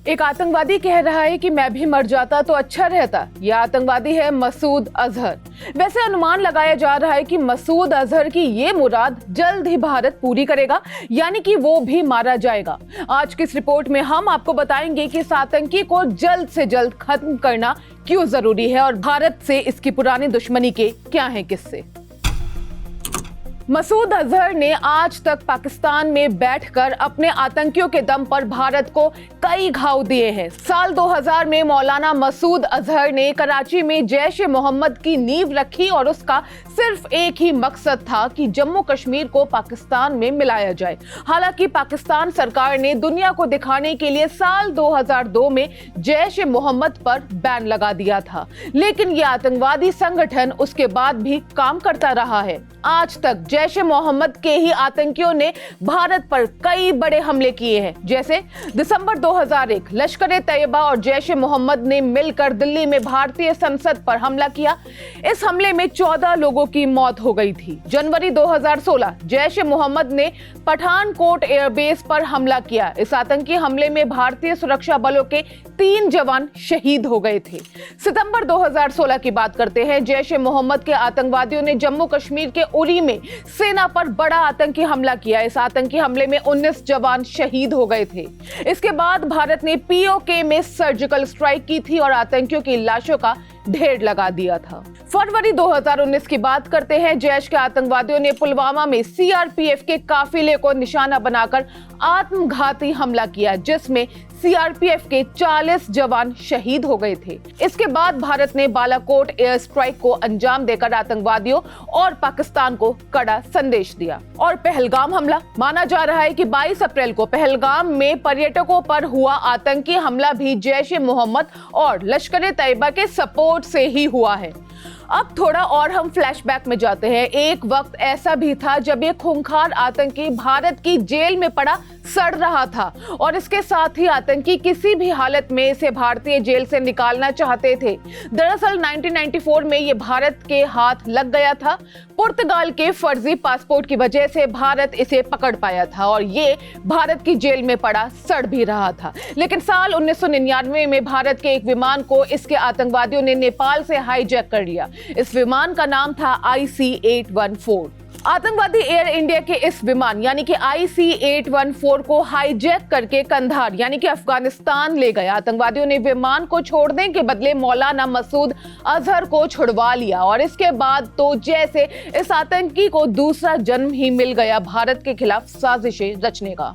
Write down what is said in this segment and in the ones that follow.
एक आतंकवादी कह रहा है कि मैं भी मर जाता तो अच्छा रहता। यह आतंकवादी है मसूद अजहर। वैसे अनुमान लगाया जा रहा है कि मसूद अजहर की ये मुराद जल्द ही भारत पूरी करेगा, यानी कि वो भी मारा जाएगा। आज की इस रिपोर्ट में हम आपको बताएंगे कि इस आतंकी को जल्द से जल्द खत्म करना क्यों जरूरी है और भारत से इसकी पुरानी दुश्मनी के क्या हैं किस्से। मसूद अजहर ने आज तक पाकिस्तान में बैठकर अपने आतंकियों के दम पर भारत को कई घाव दिए हैं। साल 2000 में मौलाना मसूद अजहर ने कराची में जैश-ए-मोहम्मद की नींव रखी और उसका सिर्फ एक ही मकसद था कि जम्मू कश्मीर को पाकिस्तान में मिलाया जाए। हालांकि पाकिस्तान सरकार ने दुनिया को दिखाने के लिए साल 2002 में जैश-ए-मोहम्मद पर बैन लगा दिया था, लेकिन यह आतंकवादी संगठन उसके बाद भी काम करता रहा है। आज तक जैश-ए-मोहम्मद के ही आतंकियों ने भारत पर कई बड़े हमले किए हैं। जैसे दिसंबर 2001 लश्कर-ए-तैयबा और जैश-ए-मोहम्मद ने मिलकर दिल्ली में भारतीय संसद पर हमला किया। इस हमले में 14 लोगों की मौत हो गई थी। जनवरी 2016 जैश-ए-मोहम्मद ने पठानकोट एयरबेस पर हमला किया। इस आतंकी हमले में भारतीय सुरक्षा बलों के 3 जवान शहीद हो गए थे। सितंबर 2016 की बात करते हैं। जैश-ए-मोहम्मद के आतंकवादियों ने जम्मू कश्मीर के उरी में सेना पर बड़ा आतंकी हमला किया। इस आतंकी हमले में 19 जवान शहीद हो गए थे। इसके बाद भारत ने पीओके में सर्जिकल स्ट्राइक की थी और आतंकियों की लाशों का ढेर लगा दिया था। फरवरी 2019 की बात करते हैं। जैश के आतंकवादियों ने पुलवामा में सीआरपीएफ के काफिले को निशाना बनाकर आत्मघाती हमला किया, जिसमें सीआरपीएफ के 40 जवान शहीद हो गए थे। इसके बाद भारत ने बालाकोट एयर स्ट्राइक को अंजाम देकर आतंकवादियों और पाकिस्तान को कड़ा संदेश दिया। और पहलगाम हमला, माना जा रहा है कि 22 अप्रैल को पहलगाम में पर्यटकों पर हुआ आतंकी हमला भी जैश-ए-मोहम्मद और लश्कर-ए-तैयबा के सपोर्ट से ही हुआ है। अब थोड़ा और हम फ्लैशबैक में जाते हैं। एक वक्त ऐसा भी था जब ये खूंखार आतंकी भारत की जेल में पड़ा सड़ रहा था और इसके साथ ही आतंकी किसी भी हालत में इसे भारतीय जेल से निकालना चाहते थे। दरअसल 1994 में ये भारत के हाथ लग गया था। पुर्तगाल के फर्जी पासपोर्ट की वजह से भारत इसे पकड़ पाया था और ये भारत की जेल में पड़ा सड़ भी रहा था। लेकिन साल 1999 में भारत के एक विमान को इसके आतंकवादियों ने नेपाल से हाईजैक कर लिया। इस विमान का नाम था IC-814। आतंकवादी एयर इंडिया के इस विमान यानी कि IC-814 को हाईजैक करके कंधार यानी कि अफगानिस्तान ले गए। आतंकवादियों ने विमान को छोड़ने के बदले मौलाना मसूद अजहर को छुड़वा लिया और इसके बाद तो जैसे इस आतंकी को दूसरा जन्म ही मिल गया भारत के खिलाफ साजिशें रचने का।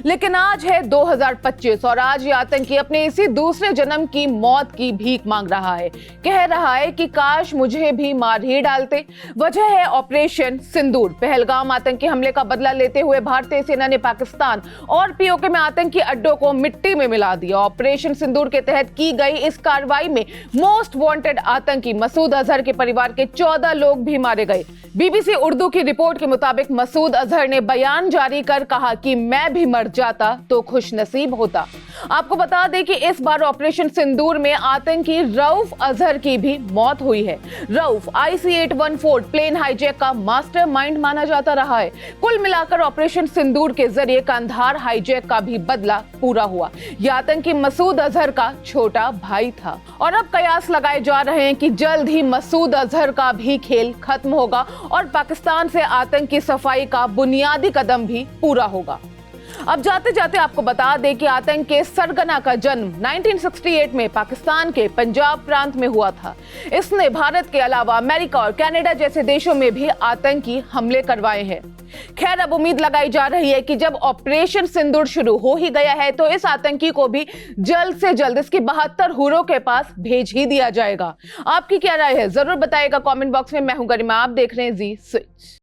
लेकिन आज है 2025 और आज ये आतंकी अपने इसी दूसरे जन्म की मौत की भीख मांग रहा है। कह रहा है कि काश मुझे भी मार ही डालते। वजह है ऑपरेशन सिंदूर। पहलगाम आतंकी हमले का बदला लेते हुए भारतीय सेना ने पाकिस्तान और पीओके में आतंकी अड्डों को मिट्टी में मिला दिया। ऑपरेशन सिंदूर के तहत की गई इस कार्रवाई में मोस्ट वांटेड आतंकी मसूद अजहर के परिवार के 14 लोग भी मारे गए। BBC उर्दू की रिपोर्ट के मुताबिक मसूद अजहर ने बयान जारी कर कहा कि मैं भी मर जाता तो खुश नसीब होता। आपको बता दें कि इस बार ऑपरेशन सिंदूर में आतंकी रऊफ अजहर की भी मौत हुई है। रऊफ IC-814 प्लेन हाईजैक का मास्टरमाइंड माना जाता रहा है। कुल मिलाकर ऑपरेशन सिंदूर के जरिए कंधार हाईजैक का भी बदला पूरा हुआ। यह आतंकी मसूद अजहर का छोटा भाई था और अब कयास लगाए जा रहे हैं कि जल्द ही मसूद अजहर का भी खेल खत्म होगा और पाकिस्तान से आतंक की सफाई का बुनियादी कदम भी पूरा होगा। अब जाते जाते आपको बता दें कि आतंक के सरगना का जन्म 1968 में पाकिस्तान के पंजाब प्रांत में हुआ था। इसने भारत के अलावा अमेरिका और कनाडा जैसे देशों में भी आतंकी हमले करवाए हैं। खैर, अब उम्मीद लगाई जा रही है कि जब ऑपरेशन सिंदूर शुरू हो ही गया है तो इस आतंकी को भी जल्द से जल्द इसकी 72 हुरों के पास भेज ही दिया जाएगा। आपकी क्या राय है जरूर बताइएगा कमेंट बॉक्स में। मैं हूं गरिमा, आप देख रहे हैं जी स्विच।